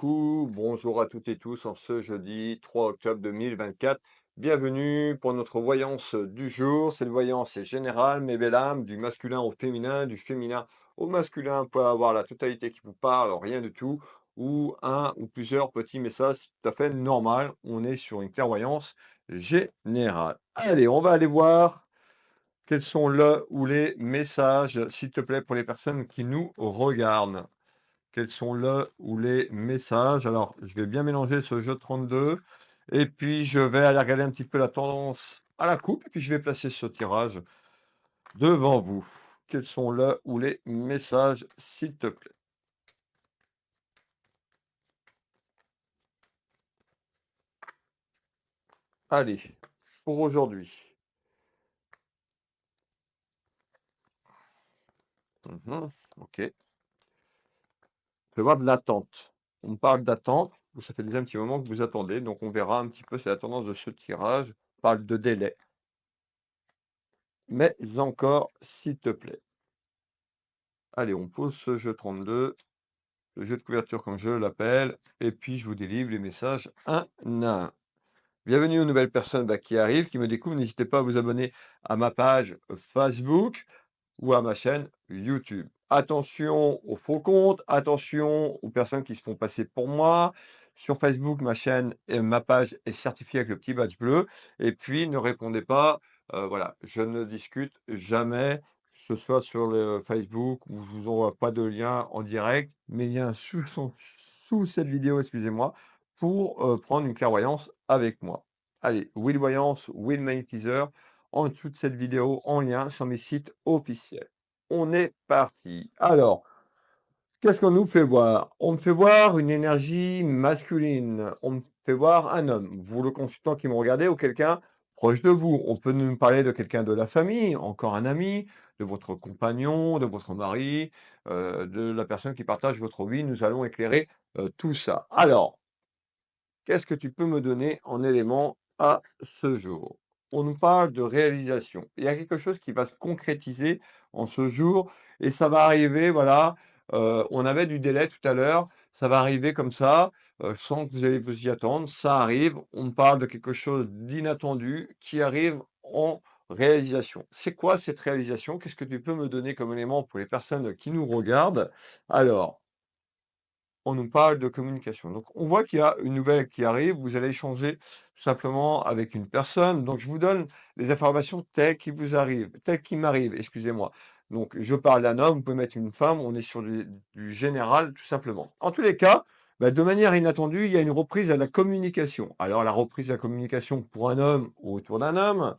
Coucou, bonjour à toutes et tous en ce jeudi 3 octobre 2024. Bienvenue pour notre voyance du jour. Cette voyance est générale, mes belles âmes, du masculin au féminin, du féminin au masculin. Vous pouvez avoir la totalité qui vous parle, rien du tout, ou un ou plusieurs petits messages tout à fait normal. On est sur une clairvoyance générale. Allez, on va aller voir quels sont le ou les messages, s'il te plaît, pour les personnes qui nous regardent. Quels sont le ou les messages? Alors, je vais bien mélanger ce jeu de 32 et puis je vais aller regarder un petit peu la tendance à la coupe et puis je vais placer ce tirage devant vous. Quels sont le ou les messages, s'il te plaît? Allez, pour aujourd'hui. Mhm, ok. Je vais voir de l'attente. On me parle d'attente. Ça fait déjà un petit moment que vous attendez, donc on verra un petit peu, c'est la tendance de ce tirage. On parle de délai. Mais encore, s'il te plaît. Allez, on pose ce jeu 32. Le jeu de couverture comme je l'appelle, et puis je vous délivre les messages un à un. Bienvenue aux nouvelles personnes qui arrivent, qui me découvrent. N'hésitez pas à vous abonner à ma page Facebook ou à ma chaîne YouTube. Attention aux faux comptes, attention aux personnes qui se font passer pour moi. Sur Facebook, ma chaîne et ma page est certifiée avec le petit badge bleu. Et puis, ne répondez pas. Voilà, je ne discute jamais, que ce soit sur le Facebook où je vous envoie pas de lien en direct, mais lien sous cette vidéo, excusez-moi, pour prendre une clairvoyance avec moi. Allez, Will Voyance, Will Magnétiseur, en dessous de cette vidéo en lien sur mes sites officiels. On est parti. Alors, qu'est-ce qu'on nous fait voir? On me fait voir une énergie masculine. On me fait voir un homme. Vous, le consultant qui me regardez, ou quelqu'un proche de vous. On peut nous parler de quelqu'un de la famille, encore un ami, de votre compagnon, de votre mari, de la personne qui partage votre vie. Nous allons éclairer tout ça. Alors, qu'est-ce que tu peux me donner en éléments à ce jour? On nous parle de réalisation. Il y a quelque chose qui va se concrétiser en ce jour et ça va arriver, voilà, on avait du délai tout à l'heure, ça va arriver comme ça, sans que vous allez vous y attendre. Ça arrive, on me parle de quelque chose d'inattendu qui arrive en réalisation. C'est quoi cette réalisation? Qu'est-ce que tu peux me donner comme élément pour les personnes qui nous regardent? Alors, on nous parle de communication. Donc, on voit qu'il y a une nouvelle qui arrive. Vous allez échanger tout simplement avec une personne. Donc, je vous donne les informations telles qui vous arrivent, telles qui m'arrivent, excusez-moi. Donc, je parle d'un homme, vous pouvez mettre une femme, on est sur du général, tout simplement. En tous les cas, de manière inattendue, il y a une reprise à la communication. Alors, la reprise à la communication pour un homme ou autour d'un homme,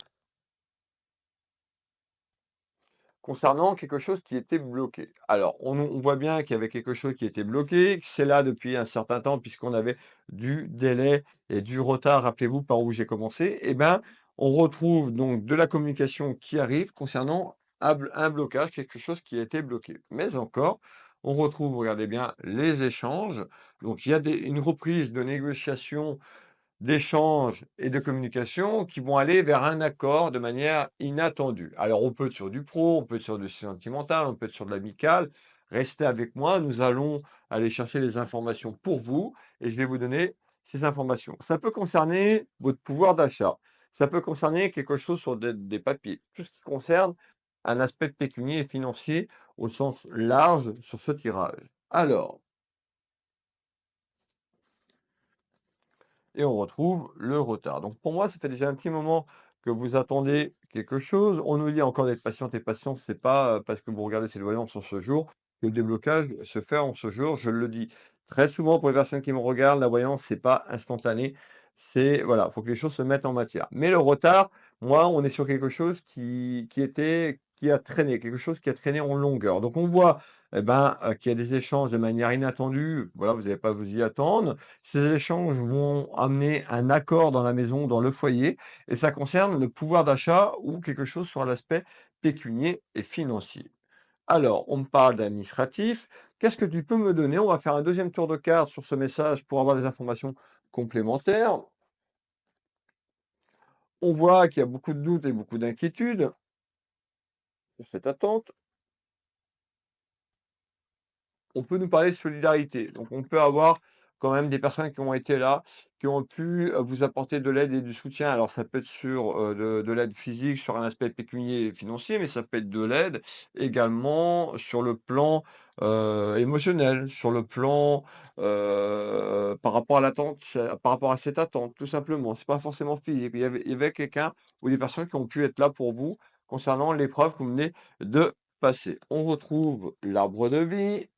concernant quelque chose qui était bloqué. Alors, on voit bien qu'il y avait quelque chose qui était bloqué, que c'est là depuis un certain temps, puisqu'on avait du délai et du retard. Rappelez-vous par où j'ai commencé. Eh bien, on retrouve donc de la communication qui arrive concernant un blocage, quelque chose qui a été bloqué. Mais encore, on retrouve, regardez bien, les échanges. Donc, il y a une reprise de négociation, d'échanges et de communication qui vont aller vers un accord de manière inattendue. Alors, on peut être sur du pro, on peut être sur du sentimental, on peut être sur de l'amical. Restez avec moi, nous allons aller chercher les informations pour vous et je vais vous donner ces informations. Ça peut concerner votre pouvoir d'achat, ça peut concerner quelque chose sur des papiers, tout ce qui concerne un aspect pécunier et financier au sens large sur ce tirage. Alors, et on retrouve le retard. Donc pour moi, ça fait déjà un petit moment que vous attendez quelque chose. On nous dit encore d'être patiente et patiente, c'est pas parce que vous regardez cette voyance en ce jour que le déblocage se fait en ce jour. Je le dis très souvent pour les personnes qui me regardent, la voyance, c'est pas instantané. C'est voilà, il faut que les choses se mettent en matière. Mais le retard, moi, on est sur quelque chose qui a traîné, quelque chose qui a traîné en longueur. Donc on voit qu'il y a des échanges de manière inattendue. Voilà, vous n'allez pas vous y attendre. Ces échanges vont amener un accord dans la maison, dans le foyer, et ça concerne le pouvoir d'achat ou quelque chose sur l'aspect pécunier et financier. Alors, on me parle d'administratif. Qu'est-ce que tu peux me donner? On va faire un deuxième tour de carte sur ce message pour avoir des informations complémentaires. On voit qu'il y a beaucoup de doutes et beaucoup d'inquiétudes sur cette attente. On peut nous parler de solidarité. Donc, on peut avoir quand même des personnes qui ont été là, qui ont pu, vous apporter de l'aide et du soutien. Alors ça peut être sur, de l'aide physique, sur un aspect pécunier et financier, mais ça peut être de l'aide également sur le plan, émotionnel, sur le plan, par rapport à l'attente, par rapport à cette attente, tout simplement. C'est pas forcément physique. Il y avait quelqu'un ou des personnes qui ont pu être là pour vous concernant l'épreuve que vous venez de passer. On retrouve l'arbre de vie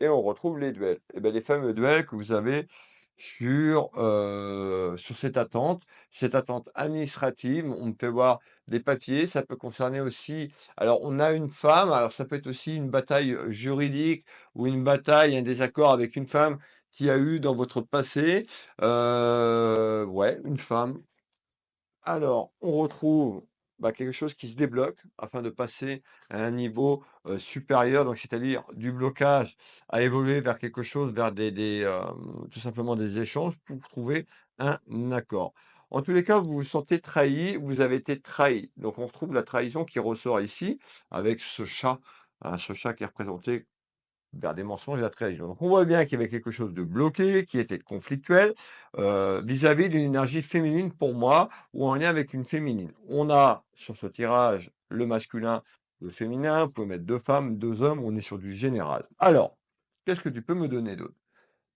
et on retrouve les duels. Et bien, les fameux duels que vous avez sur cette attente administrative. On peut voir des papiers, ça peut concerner aussi, alors on a une femme, alors ça peut être aussi une bataille, juridique ou une bataille, un désaccord avec une femme qui a eu dans votre passé. Ouais, une femme. Alors, on retrouve, quelque chose qui se débloque afin de passer à un niveau, supérieur, donc c'est-à-dire du blocage à évoluer vers quelque chose, vers tout simplement des échanges pour trouver un accord. En tous les cas, vous vous sentez trahi, vous avez été trahi. Donc on retrouve la trahison qui ressort ici avec ce chat qui est représenté vers des mensonges et la trahison. Donc on voit bien qu'il y avait quelque chose de bloqué, qui était conflictuel, vis-à-vis d'une énergie féminine pour moi, ou en lien avec une féminine. On a sur ce tirage le masculin, le féminin, vous pouvez mettre 2 femmes, 2 hommes, on est sur du général. Alors, qu'est-ce que tu peux me donner d'autre?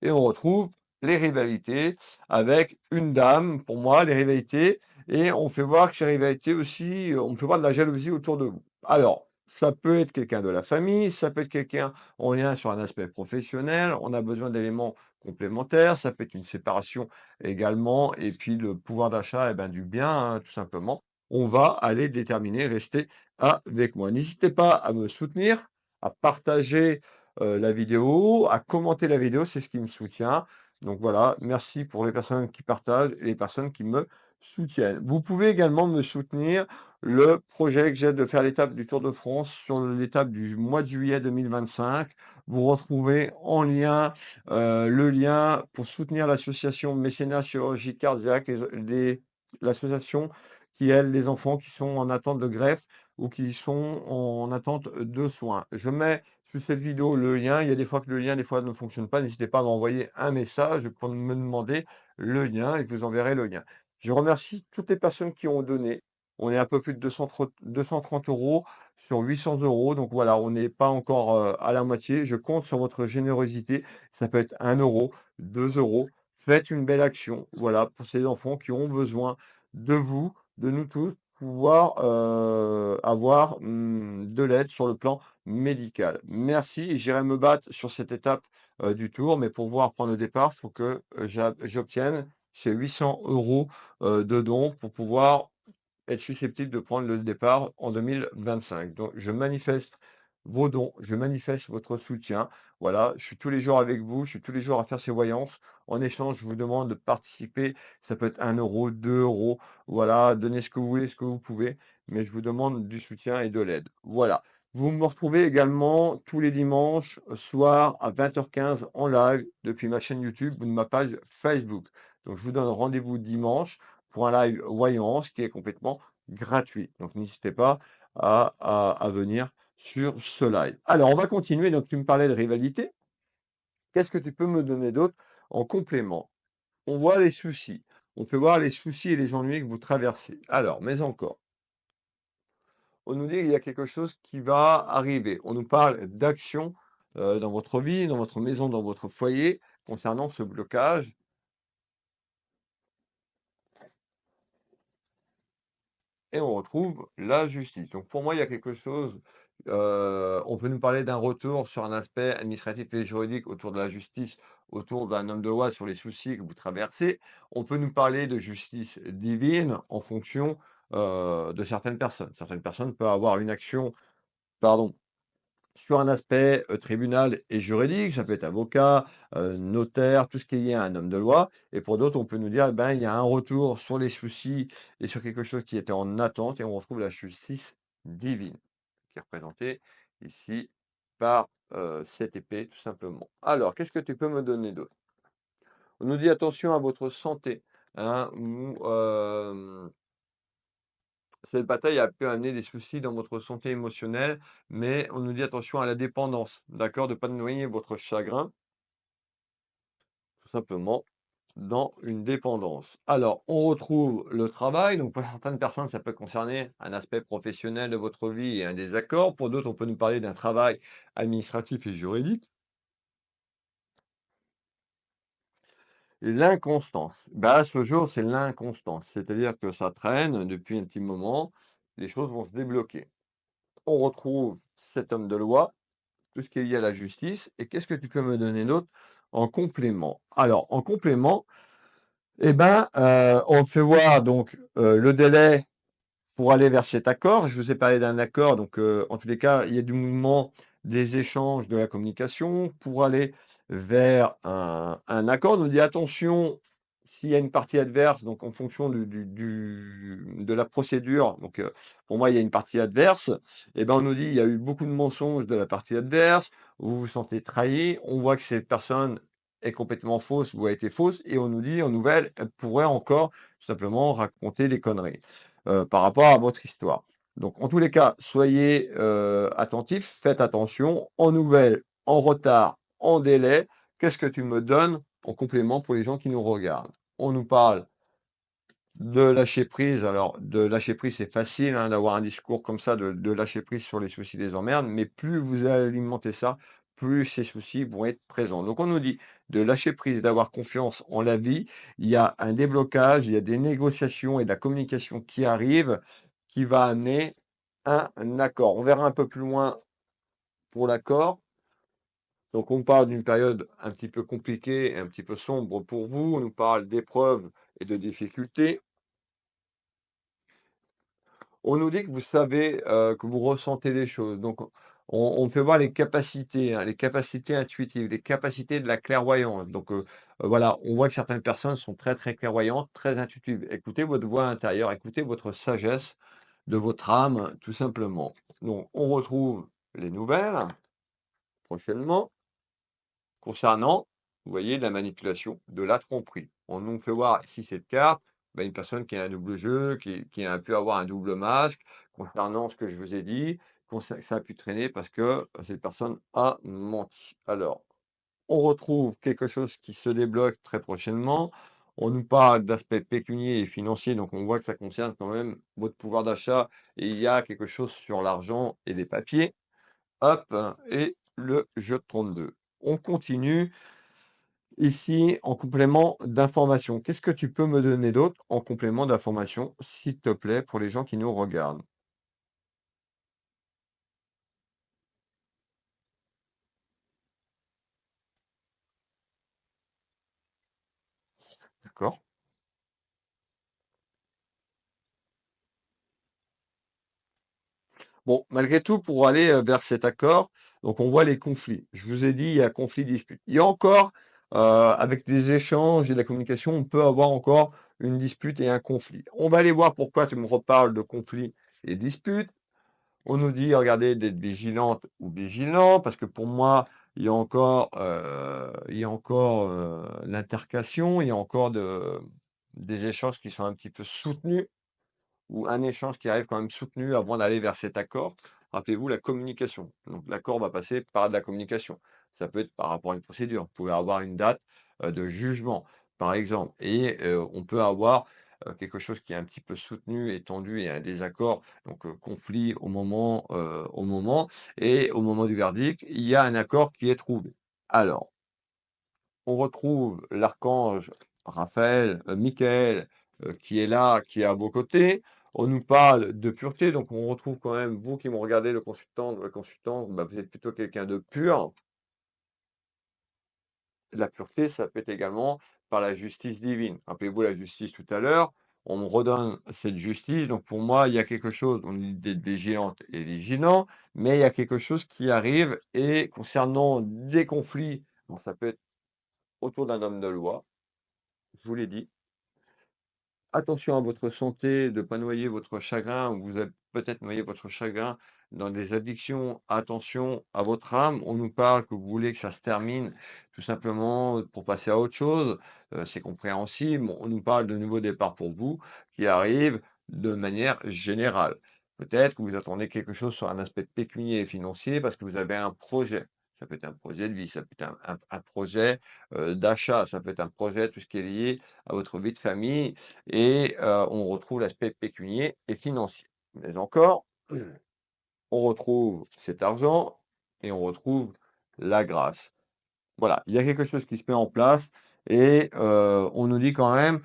Et on retrouve les rivalités avec une dame, pour moi, les rivalités, et on fait voir que ces rivalités aussi, on fait voir de la jalousie autour de vous. Alors, ça peut être quelqu'un de la famille, ça peut être quelqu'un en lien sur un aspect professionnel, on a besoin d'éléments complémentaires, ça peut être une séparation également, et puis le pouvoir d'achat, eh ben, du bien, hein, tout simplement. On va aller déterminer, rester avec moi. N'hésitez pas à me soutenir, à partager la vidéo, à commenter la vidéo, c'est ce qui me soutient. Donc voilà, merci pour les personnes qui partagent et les personnes qui me soutiennent. Vous pouvez également me soutenir le projet que j'ai de faire l'étape du Tour de France sur l'étape du mois de juillet 2025. Vous retrouvez en lien le lien pour soutenir l'association Mécénat Chirurgie Cardiaque, l'association qui aide les enfants qui sont en attente de greffe ou qui sont en attente de soins. Je mets sous cette vidéo le lien. Il y a des fois que le lien, des fois, ne fonctionne pas. N'hésitez pas à m'envoyer un message pour me demander le lien et je vous enverrai le lien. Je remercie toutes les personnes qui ont donné. On est un peu plus de 230 euros sur 800 euros. Donc voilà, on n'est pas encore à la moitié. Je compte sur votre générosité. Ça peut être 1 euro, 2 euros. Faites une belle action. Voilà, pour ces enfants qui ont besoin de vous, de nous tous, pouvoir avoir de l'aide sur le plan médical. Merci, j'irai me battre sur cette étape, du tour, mais pour pouvoir prendre le départ, il faut que, j'obtienne ces 800 euros de dons pour pouvoir être susceptible de prendre le départ en 2025. Donc je manifeste vos dons, je manifeste votre soutien. Voilà, je suis tous les jours avec vous, je suis tous les jours à faire ces voyances. En échange, je vous demande de participer. Ça peut être 1 euro, 2 euros. Voilà, donnez ce que vous voulez, ce que vous pouvez, mais je vous demande du soutien et de l'aide. Voilà. Vous me retrouvez également tous les dimanches soir à 20h15 en live depuis ma chaîne YouTube ou de ma page Facebook. Donc je vous donne rendez-vous dimanche pour un live voyance qui est complètement gratuit. Donc n'hésitez pas à venir sur ce live. Alors on va continuer. Donc tu me parlais de rivalité. Qu'est-ce que tu peux me donner d'autre en complément? On voit les soucis. On peut voir les soucis et les ennuis que vous traversez. Alors, mais encore, on nous dit qu'il y a quelque chose qui va arriver. On nous parle d'action dans votre vie, dans votre maison, dans votre foyer, concernant ce blocage. Et on retrouve la justice. Donc pour moi, il y a quelque chose, on peut nous parler d'un retour sur un aspect administratif et juridique autour de la justice, autour d'un homme de loi sur les soucis que vous traversez. On peut nous parler de justice divine en fonction, de certaines personnes. Certaines personnes peuvent avoir une action, pardon, sur un aspect, tribunal et juridique, ça peut être avocat, notaire, tout ce qui est lié à un homme de loi, et pour d'autres, on peut nous dire: «Eh ben, il y a un retour sur les soucis et sur quelque chose qui était en attente» et on retrouve la justice divine, qui est représentée ici par, cette épée, tout simplement. Alors, qu'est-ce que tu peux me donner d'autre? On nous dit: «Attention à votre santé», hein, ou Cette bataille a pu amener des soucis dans votre santé émotionnelle, mais on nous dit attention à la dépendance, d'accord? De pas noyer votre chagrin, tout simplement, dans une dépendance. Alors, on retrouve le travail, donc pour certaines personnes, ça peut concerner un aspect professionnel de votre vie et un désaccord. Pour d'autres, on peut nous parler d'un travail administratif et juridique. L'inconstance. Bah, à ce jour, c'est l'inconstance, c'est-à-dire que ça traîne depuis un petit moment, les choses vont se débloquer. On retrouve cet homme de loi, tout ce qui est lié à la justice. Et qu'est-ce que tu peux me donner d'autre en complément? Alors, en complément, eh ben, on me fait voir donc le délai pour aller vers cet accord. Je vous ai parlé d'un accord, donc en tous les cas, il y a du mouvement, des échanges, de la communication pour aller vers un accord. On nous dit attention, s'il y a une partie adverse, donc en fonction de la procédure, donc pour moi, il y a une partie adverse, et ben on nous dit il y a eu beaucoup de mensonges de la partie adverse, vous vous sentez trahi, on voit que cette personne est complètement fausse ou a été fausse, et on nous dit en nouvelle, elle pourrait encore tout simplement raconter des conneries par rapport à votre histoire. Donc en tous les cas, soyez, attentifs, faites attention. En nouvelles, en retard, en délai, qu'est-ce que tu me donnes en complément pour les gens qui nous regardent? On nous parle de lâcher prise. Alors de lâcher prise, c'est facile, hein, d'avoir un discours comme ça, de lâcher prise sur les soucis, des emmerdes, mais plus vous alimentez ça, plus ces soucis vont être présents. Donc on nous dit de lâcher prise, d'avoir confiance en la vie. Il y a un déblocage, il y a des négociations et de la communication qui arrivent, qui va amener un accord. On verra un peu plus loin pour l'accord. Donc on parle d'une période un petit peu compliquée et un petit peu sombre pour vous. On nous parle d'épreuves et de difficultés. On nous dit que vous savez, que vous ressentez les choses. Donc on fait voir les capacités, hein, les capacités intuitives, les capacités de la clairvoyance. Donc voilà, on voit que certaines personnes sont très, très clairvoyantes, très intuitives. Écoutez votre voix intérieure, écoutez votre sagesse de votre âme, tout simplement. Donc on retrouve les nouvelles prochainement. Concernant, vous voyez, de la manipulation, de la tromperie. On nous fait voir ici cette carte, bah, une personne qui a un double jeu, qui a pu avoir un double masque concernant ce que je vous ai dit, ça a pu traîner parce que cette personne a menti. Alors, on retrouve quelque chose qui se débloque très prochainement. On nous parle d'aspect pécunier et financier, donc on voit que ça concerne quand même votre pouvoir d'achat et il y a quelque chose sur l'argent et les papiers. Hop, et le jeu de 32. On continue. Ici, en complément d'information, qu'est-ce que tu peux me donner d'autre en complément d'information, s'il te plaît, pour les gens qui nous regardent? D'accord? Bon, malgré tout, pour aller, vers cet accord, donc on voit les conflits. Je vous ai dit, il y a conflit, dispute. Il y a encore, avec des échanges et de la communication, on peut avoir encore une dispute et un conflit. On va aller voir pourquoi tu me reparles de conflits et disputes. On nous dit, regardez, d'être vigilante ou vigilant, parce que pour moi, il y a encore l'intercation, il y a encore des échanges qui sont un petit peu soutenus, ou un échange qui arrive quand même soutenu avant d'aller vers cet accord. Rappelez-vous la communication. Donc l'accord va passer par de la communication. Ça peut être par rapport à une procédure. Vous pouvez avoir une date de jugement, par exemple. Et on peut avoir quelque chose qui est un petit peu soutenu, étendu et un désaccord, donc conflit au moment. Et au moment du verdict, il y a un accord qui est trouvé. Alors, on retrouve l'archange Raphaël, Michael, qui est là, qui est à vos côtés. On nous parle de pureté, donc on retrouve quand même, vous qui me regardez, le consultant, la consultante, bah, vous êtes plutôt quelqu'un de pur. La pureté, ça peut être également par la justice divine. Rappelez-vous la justice tout à l'heure, on me redonne cette justice, donc pour moi, il y a quelque chose, on dit d'être vigilante et vigilant, mais il y a quelque chose qui arrive et concernant des conflits, bon, ça peut être autour d'un homme de loi, je vous l'ai dit. Attention à votre santé, de ne pas noyer votre chagrin, ou vous avez peut-être noyé votre chagrin dans des addictions. Attention à votre âme. On nous parle que vous voulez que ça se termine tout simplement pour passer à autre chose. C'est compréhensible. On nous parle de nouveaux départs pour vous qui arrivent, de manière générale. Peut-être que vous attendez quelque chose sur un aspect pécunier et financier parce que vous avez un projet. Ça peut être un projet de vie, ça peut être un projet, d'achat, ça peut être un projet, tout ce qui est lié à votre vie de famille et on retrouve l'aspect pécunier et financier. Mais encore, on retrouve cet argent et on retrouve la grâce. Voilà, il y a quelque chose qui se met en place et on nous dit quand même,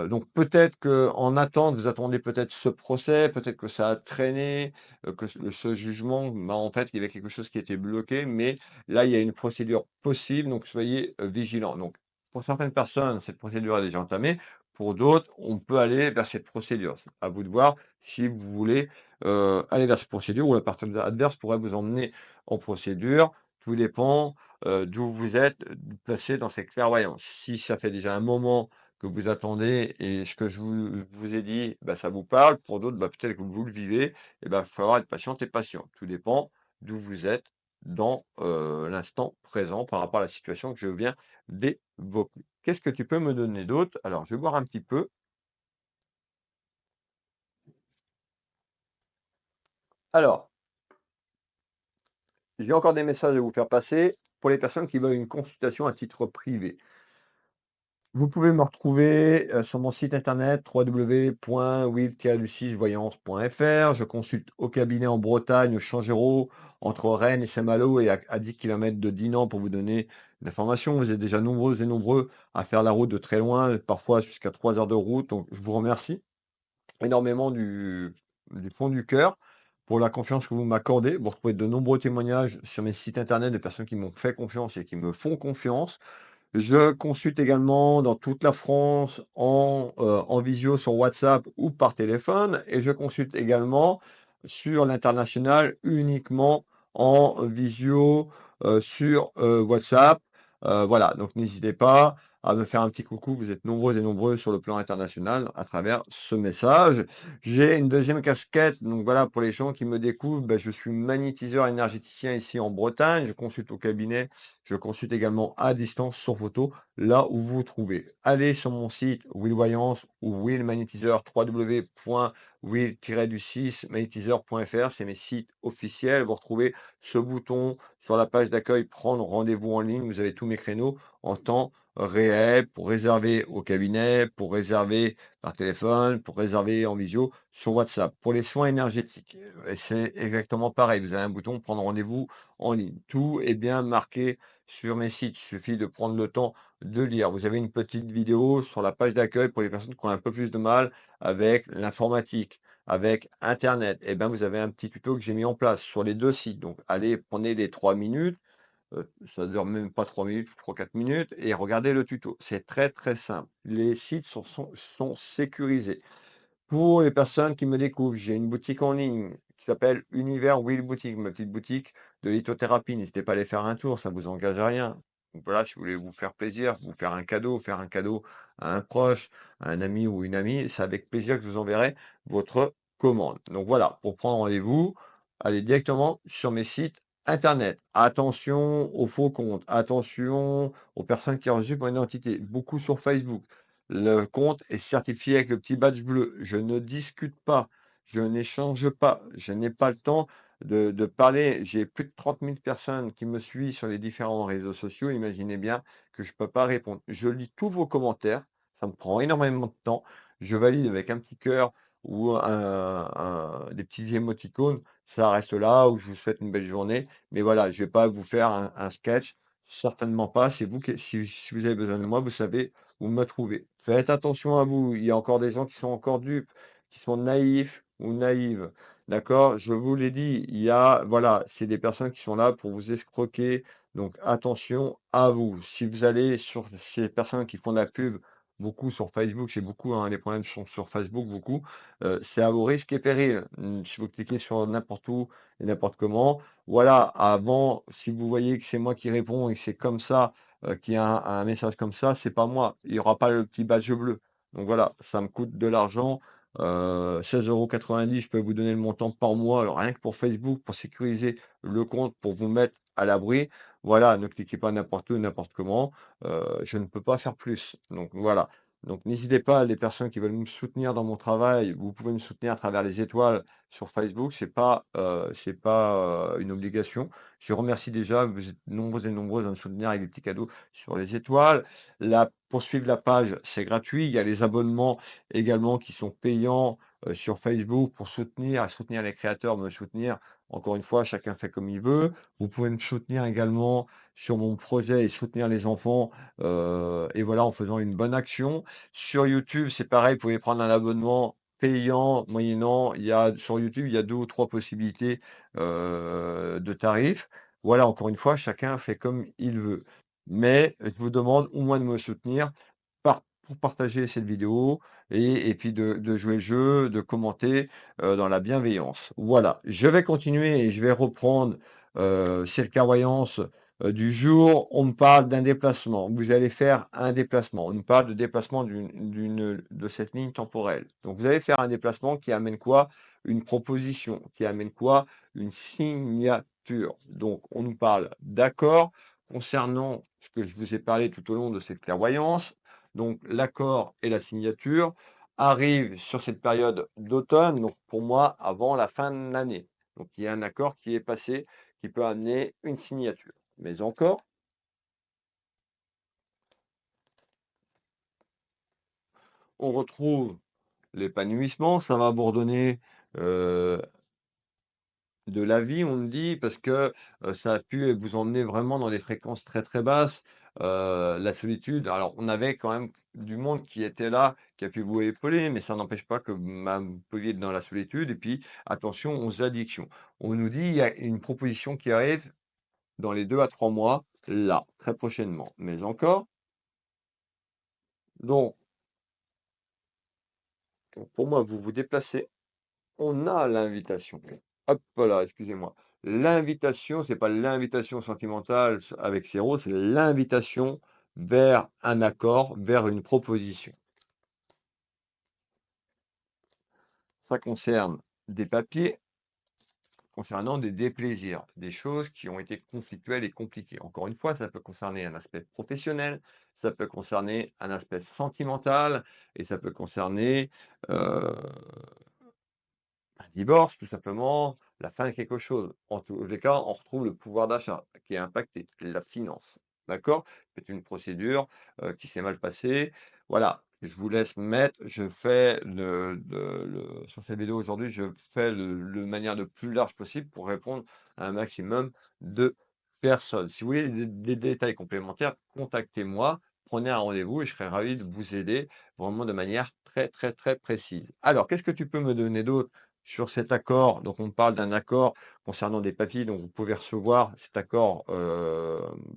donc peut-être qu'en attente, vous attendez peut-être ce procès, peut-être que ça a traîné, que ce jugement, bah, en fait, il y avait quelque chose qui était bloqué, mais là, il y a une procédure possible, donc soyez, vigilants. Donc pour certaines personnes, cette procédure est déjà entamée. Pour d'autres, on peut aller vers cette procédure. C'est à vous de voir si vous voulez, aller vers cette procédure ou la partie adverse pourrait vous emmener en procédure. Tout dépend d'où vous êtes, placé dans cette clairvoyance. Si ça fait déjà un moment que vous attendez et ce que je vous ai dit, bah, ça vous parle, pour d'autres, bah, peut-être que vous le vivez, et bah, il va falloir être patiente et patient. Tout dépend d'où vous êtes dans, l'instant présent par rapport à la situation que je viens d'évoquer. Qu'est-ce que tu peux me donner d'autre? Alors, je vais voir un petit peu. Alors, j'ai encore des messages à vous faire passer pour les personnes qui veulent une consultation à titre privé. Vous pouvez me retrouver, sur mon site internet www.will-voyance.fr. Je consulte au cabinet en Bretagne, au Changero, entre Rennes et Saint-Malo et à 10 kilomètres de Dinan pour vous donner l'information. Vous êtes déjà nombreuses et nombreux à faire la route de très loin, parfois jusqu'à 3 heures de route, donc je vous remercie énormément du fond du cœur pour la confiance que vous m'accordez. Vous retrouvez de nombreux témoignages sur mes sites internet de personnes qui m'ont fait confiance et qui me font confiance. Je consulte également dans toute la France en visio sur WhatsApp ou par téléphone et je consulte également sur l'international uniquement en visio, sur, WhatsApp. Voilà, donc n'hésitez pas à me faire un petit coucou, vous êtes nombreux et nombreux sur le plan international à travers ce message. J'ai une deuxième casquette, donc voilà, pour les gens qui me découvrent, bah, je suis magnétiseur énergéticien ici en Bretagne, je consulte au cabinet, je consulte également à distance sur photo, là où vous vous trouvez. Allez sur mon site Will Voyance ou Will Magnétiseur, www.will-magnétiseur.fr, c'est mes sites officiels. Vous retrouvez ce bouton sur la page d'accueil Prendre rendez-vous en ligne. Vous avez tous mes créneaux en temps réel pour réserver au cabinet, pour réserver par téléphone, pour réserver en visio sur WhatsApp. Pour les soins énergétiques, c'est exactement pareil. Vous avez un bouton Prendre rendez-vous en ligne. Tout est bien marqué sur mes sites. Il suffit de prendre le temps de lire. Vous avez une petite vidéo sur la page d'accueil pour les personnes qui ont un peu plus de mal avec l'informatique, avec Internet. Et bien, vous avez un petit tuto que j'ai mis en place sur les deux sites. Donc, allez, prenez les 3 minutes. Ça dure même pas 3 minutes, 3 4 minutes, et regardez le tuto. C'est très très simple. Les sites sont sécurisés. Pour les personnes qui me découvrent, j'ai une boutique en ligne qui s'appelle Univers Will Boutique, ma petite boutique de lithothérapie. N'hésitez pas à aller faire un tour, ça ne vous engage à rien. Donc voilà, si vous voulez vous faire plaisir, vous faire un cadeau à un proche, à un ami ou une amie, c'est avec plaisir que je vous enverrai votre commande. Donc voilà, pour prendre rendez-vous, allez directement sur mes sites internet. Attention aux faux comptes, attention aux personnes qui enregistrent mon identité, beaucoup sur Facebook. Le compte est certifié avec le petit badge bleu. Je ne discute pas, je n'échange pas, je n'ai pas le temps de parler. J'ai plus de 30 000 personnes qui me suivent sur les différents réseaux sociaux. Imaginez bien que je ne peux pas répondre. Je lis tous vos commentaires, ça me prend énormément de temps. Je valide avec un petit cœur ou des petits émoticônes. Ça reste là où je vous souhaite une belle journée. Mais voilà, je ne vais pas vous faire un sketch. Certainement pas. C'est vous qui, si vous avez besoin de moi, vous savez vous me trouvez. Faites attention à vous, il y a encore des gens qui sont encore dupes, qui sont naïfs ou naïves. D'accord? Je vous l'ai dit, il y a, voilà, c'est des personnes qui sont là pour vous escroquer. Donc attention à vous. Si vous allez sur ces personnes qui font de la pub, beaucoup sur Facebook, c'est beaucoup, hein, les problèmes sont sur Facebook, beaucoup, c'est à vos risques et périls. Si vous cliquez sur n'importe où et n'importe comment, voilà, avant, si vous voyez que c'est moi qui réponds et que c'est comme ça, qu'il y a un message comme ça, c'est pas moi. Il y aura pas le petit badge bleu. Donc voilà, ça me coûte de l'argent, 16,90 €, je peux vous donner le montant par mois, alors rien que pour Facebook, pour sécuriser le compte, pour vous mettre à l'abri. Voilà, ne cliquez pas n'importe où, n'importe comment, je ne peux pas faire plus. Donc voilà. Donc n'hésitez pas, les personnes qui veulent me soutenir dans mon travail, vous pouvez me soutenir à travers les étoiles sur Facebook, c'est pas une obligation. Je remercie déjà, vous êtes nombreux et nombreuses à me soutenir avec des petits cadeaux sur les étoiles. Pour suivre la page, c'est gratuit. Il y a les abonnements également qui sont payants, sur Facebook pour soutenir les créateurs, me soutenir. Encore une fois, chacun fait comme il veut. Vous pouvez me soutenir également sur mon projet et soutenir les enfants, et voilà, en faisant une bonne action. Sur YouTube, c'est pareil, vous pouvez prendre un abonnement payant, moyennant, sur YouTube, il y a 2 ou 3 possibilités, de tarifs. Voilà, encore une fois, chacun fait comme il veut. Mais je vous demande au moins de me soutenir pour partager cette vidéo et puis de jouer le jeu, de commenter, dans la bienveillance. Voilà, je vais continuer et je vais reprendre, cette clairvoyance du jour. On me parle d'un déplacement. Vous allez faire un déplacement. On nous parle de déplacement de cette ligne temporelle. Donc, vous allez faire un déplacement qui amène quoi? Une proposition. Qui amène quoi? Une signature. Donc, on nous parle d'accord concernant ce que je vous ai parlé tout au long de cette clairvoyance. Donc, l'accord et la signature arrivent sur cette période d'automne. Donc, pour moi, avant la fin de l'année. Donc, il y a un accord qui est passé qui peut amener une signature. Mais encore, on retrouve l'épanouissement, ça va bourdonner, heu, de la vie, on me dit, parce que, ça a pu vous emmener vraiment dans des fréquences très, très basses. La solitude, alors on avait quand même du monde qui était là, qui a pu vous épauler, mais ça n'empêche pas que, vous pouviez être dans la solitude et puis attention aux addictions. On nous dit, il y a une proposition qui arrive dans les 2 à 3 mois, là, très prochainement. Mais encore, donc pour moi, vous vous déplacez. On a l'invitation. Hop là, excusez-moi. L'invitation, c'est pas l'invitation sentimentale avec Céro, c'est l'invitation vers un accord, vers une proposition. Ça concerne des papiers concernant des déplaisirs, des choses qui ont été conflictuelles et compliquées. Encore une fois, ça peut concerner un aspect professionnel, ça peut concerner un aspect sentimental et ça peut concerner, un divorce, tout simplement, la fin de quelque chose. En tous les cas, on retrouve le pouvoir d'achat qui est impacté, la finance. D'accord? C'est une procédure, qui s'est mal passée. Voilà, je vous laisse mettre, je fais sur cette vidéo aujourd'hui, je fais le manière le plus large possible pour répondre à un maximum de personnes. Si vous voulez des détails complémentaires, contactez-moi, prenez un rendez-vous et je serai ravi de vous aider vraiment de manière très, très, très précise. Alors, qu'est-ce que tu peux me donner d'autre sur cet accord? Donc on parle d'un accord concernant des papiers, donc vous pouvez recevoir cet accord,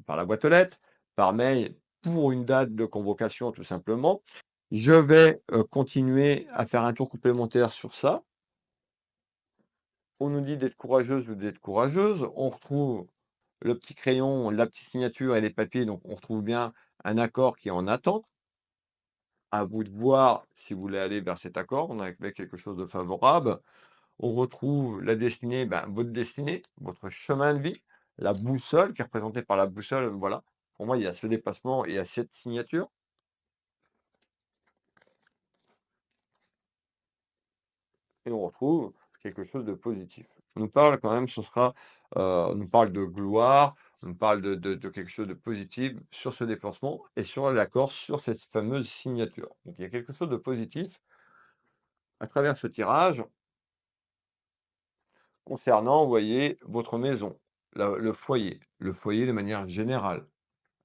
par la boîte aux lettres, par mail, pour une date de convocation tout simplement. Je vais, continuer à faire un tour complémentaire sur ça. On nous dit d'être courageuse ou d'être courageuse. On retrouve le petit crayon, la petite signature et les papiers, donc on retrouve bien un accord qui est en attente. À vous de voir si vous voulez aller vers cet accord. On a avec quelque chose de favorable. On retrouve la destinée, votre destinée, votre chemin de vie, la boussole qui est représentée par la boussole, voilà. Pour moi, il y a ce déplacement et il y a cette signature et on retrouve quelque chose de positif. On nous parle quand même, on nous parle de gloire, on nous parle de quelque chose de positif sur ce déplacement et sur l'accord sur cette fameuse signature. Donc il y a quelque chose de positif à travers ce tirage concernant, vous voyez, votre maison, le foyer de manière générale.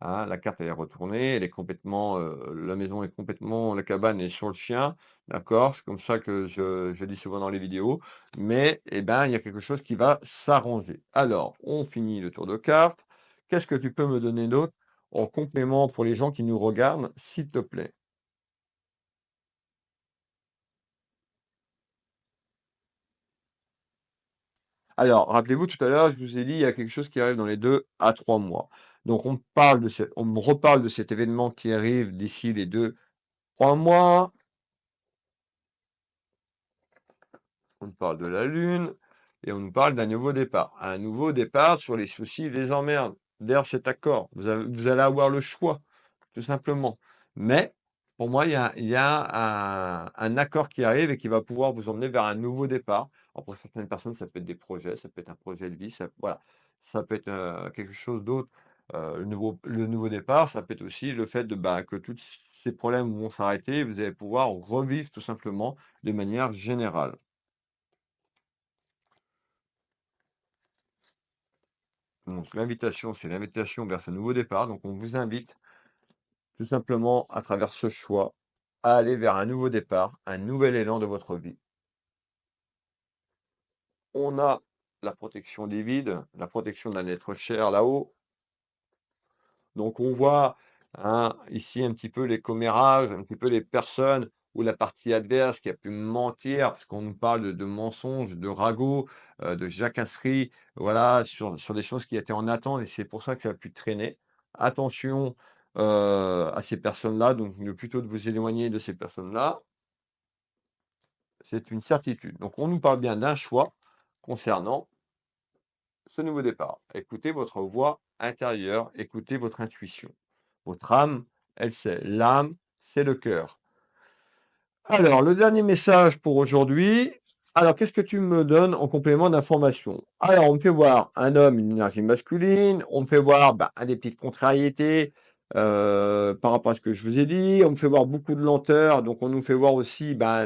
Hein, la carte elle est retournée, elle est complètement, la maison est complètement la cabane est sur le chien, d'accord? C'est comme ça que je dis souvent dans les vidéos, mais eh ben, il y a quelque chose qui va s'arranger. Alors, on finit le tour de cartes. Qu'est-ce que tu peux me donner d'autre en complément pour les gens qui nous regardent, s'il te plaît? Alors, rappelez-vous tout à l'heure, je vous ai dit, il y a quelque chose qui arrive dans les 2 à 3 mois. Donc on me reparle de cet événement qui arrive d'ici les 2 3 mois. On nous parle de la Lune et on nous parle d'un nouveau départ. Un nouveau départ sur les soucis, les emmerdes, vers cet accord. Vous allez avoir le choix, tout simplement. Mais Pour moi, il y a un accord qui arrive et qui va pouvoir vous emmener vers un nouveau départ. Alors pour certaines personnes, ça peut être des projets, ça peut être un projet de vie, ça voilà, ça peut être, quelque chose d'autre. Le nouveau départ, ça peut être aussi le fait de, bah, que tous ces problèmes vont s'arrêter et vous allez pouvoir revivre tout simplement de manière générale. Donc l'invitation, c'est l'invitation vers ce nouveau départ. Donc on vous invite tout simplement à travers ce choix à aller vers un nouveau départ, un nouvel élan de votre vie. On a la protection des vides, la protection d'un être cher là-haut. Donc on voit, hein, ici un petit peu les commérages, un petit peu les personnes ou la partie adverse qui a pu mentir, parce qu'on nous parle de mensonges, de ragots, de jacasseries, voilà, sur des choses qui étaient en attente et c'est pour ça que ça a pu traîner. Attention, à ces personnes-là, donc le plutôt de vous éloigner de ces personnes-là, c'est une certitude. Donc on nous parle bien d'un choix concernant ce nouveau départ. Écoutez votre voix intérieure, écoutez votre intuition. Votre âme, elle sait. L'âme, c'est le cœur. Alors, le dernier message pour aujourd'hui. Alors, qu'est-ce que tu me donnes en complément d'information? Alors, on me fait voir un homme, une énergie masculine. On me fait voir bah, des petites contrariétés par rapport à ce que je vous ai dit. On me fait voir beaucoup de lenteur. Donc, on nous fait voir aussi bah,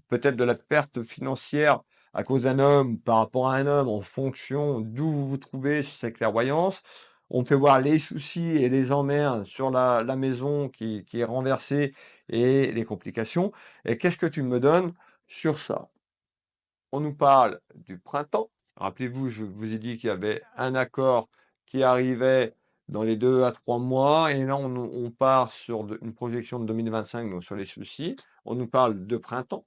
peut-être de la perte financière à cause d'un homme, par rapport à un homme, en fonction d'où vous vous trouvez sur cette clairvoyance. On me fait voir les soucis et les emmerdes sur la maison qui est renversée et les complications. Et qu'est-ce que tu me donnes sur ça? On nous parle du printemps. Rappelez-vous, je vous ai dit qu'il y avait un accord qui arrivait dans les 2 à 3 mois et là on part sur une projection de 2025, donc sur les soucis. On nous parle de printemps.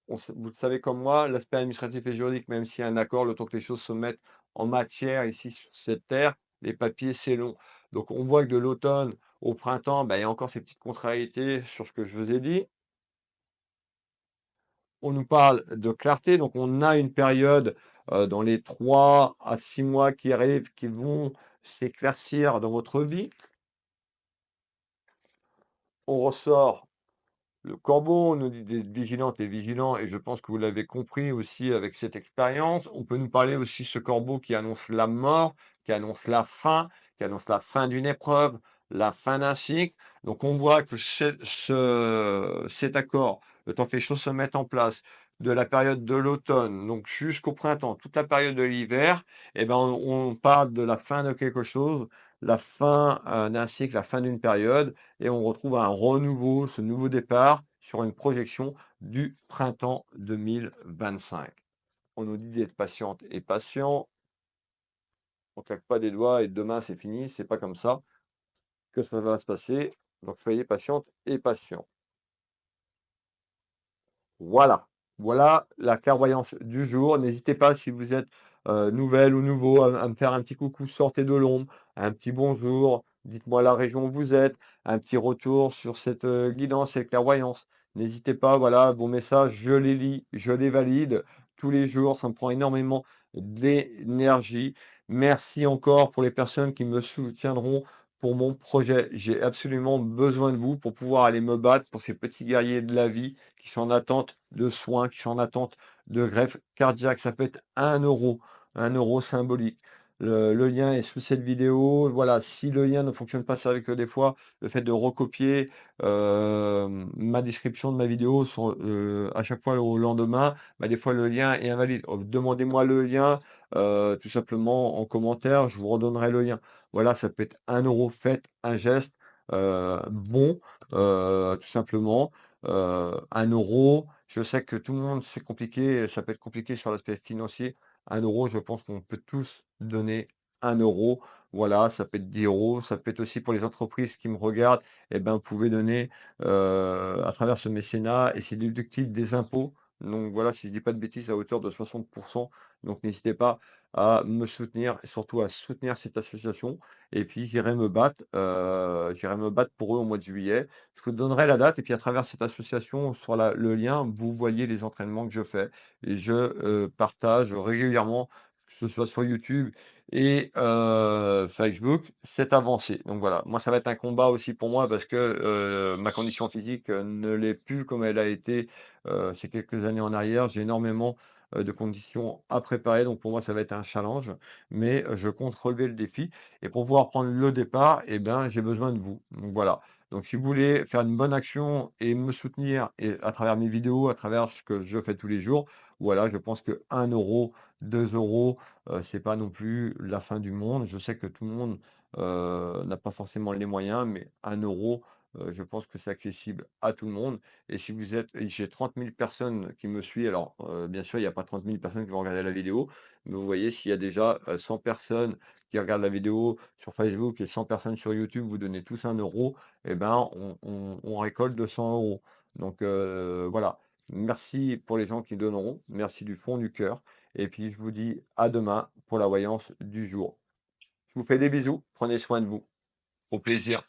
Vous le savez comme moi, l'aspect administratif et juridique, même s'il y a un accord, le temps que les choses se mettent en matière ici sur cette terre, les papiers, c'est long. Donc on voit que de l'automne au printemps, bah, il y a encore ces petites contrariétés sur ce que je vous ai dit. On nous parle de clarté, donc on a une période, dans les 3 à 6 mois qui arrivent, qui vont s'éclaircir dans votre vie. On ressort le corbeau, nous dit d'être vigilante et vigilant, et je pense que vous l'avez compris aussi avec cette expérience. On peut nous parler aussi ce corbeau qui annonce la mort, qui annonce la fin, qui annonce la fin d'une épreuve, la fin d'un cycle. Donc on voit que cet accord, le temps que les choses se mettent en place, de la période de l'automne, donc jusqu'au printemps, toute la période de l'hiver, eh ben, on parle de la fin de quelque chose, la fin d'un cycle, la fin d'une période et on retrouve un renouveau, ce nouveau départ sur une projection du printemps 2025. On nous dit d'être patiente et patient, on ne claque pas des doigts et demain c'est fini, c'est pas comme ça que ça va se passer. Donc soyez patiente et patient. Voilà, voilà la clairvoyance du jour. N'hésitez pas si vous êtes, nouvelle ou nouveau à me faire un petit coucou, sortez de l'ombre, un petit bonjour, dites-moi la région où vous êtes, un petit retour sur cette, guidance, cette clairvoyance. N'hésitez pas, voilà, vos messages, je les lis, je les valide tous les jours, ça me prend énormément d'énergie. Merci encore pour les personnes qui me soutiendront pour mon projet. J'ai absolument besoin de vous pour pouvoir aller me battre pour ces petits guerriers de la vie qui sont en attente de soins, qui sont en attente de greffe cardiaque. Ça peut être 1 euro, 1 euro symbolique. Le lien est sous cette vidéo. Voilà, si le lien ne fonctionne pas, c'est vrai que des fois, le fait de recopier ma description de ma vidéo à chaque fois au lendemain, bah, des fois le lien est invalide. Demandez-moi le lien tout simplement en commentaire, je vous redonnerai le lien. Voilà, ça peut être 1 euro. Faites un geste bon, tout simplement. 1 euro, je sais que tout le monde, c'est compliqué, ça peut être compliqué sur l'aspect financier. 1 euro, je pense qu'on peut tous donner 1 euro. Voilà, ça peut être 10 euros, ça peut être aussi pour les entreprises qui me regardent, et ben, vous pouvez donner à travers ce mécénat et c'est déductible des impôts. Donc voilà, si je dis pas de bêtises, à hauteur de 60%. Donc n'hésitez pas à me soutenir et surtout à soutenir cette association. Et puis j'irai me battre pour eux au mois de juillet. Je vous donnerai la date et puis à travers cette association, sur le lien, vous voyez les entraînements que je fais et je partage régulièrement ce soit sur YouTube et Facebook, c'est avancé. Donc voilà, moi ça va être un combat aussi pour moi parce que, ma condition physique, ne l'est plus comme elle a été, ces quelques années en arrière. J'ai énormément, de conditions à préparer, donc pour moi ça va être un challenge, mais je compte relever le défi et pour pouvoir prendre le départ et ben, j'ai besoin de vous. Donc voilà. Donc si vous voulez faire une bonne action et me soutenir et à travers mes vidéos, à travers ce que je fais tous les jours, voilà, je pense que 1 €, 2 €, c'est pas non plus la fin du monde. Je sais que tout le monde, n'a pas forcément les moyens, mais 1 €, je pense que c'est accessible à tout le monde et si vous êtes et j'ai 30 000 personnes qui me suivent, alors, bien sûr, il y a pas 30 000 personnes qui vont regarder la vidéo, mais vous voyez, s'il y a déjà, 100 personnes qui regardent la vidéo sur Facebook et 100 personnes sur YouTube, vous donnez tous 1 € et ben, on récolte 200 €. Donc, voilà. Merci pour les gens qui donneront. Merci du fond du cœur. Et puis, je vous dis à demain pour la voyance du jour. Je vous fais des bisous. Prenez soin de vous. Au plaisir.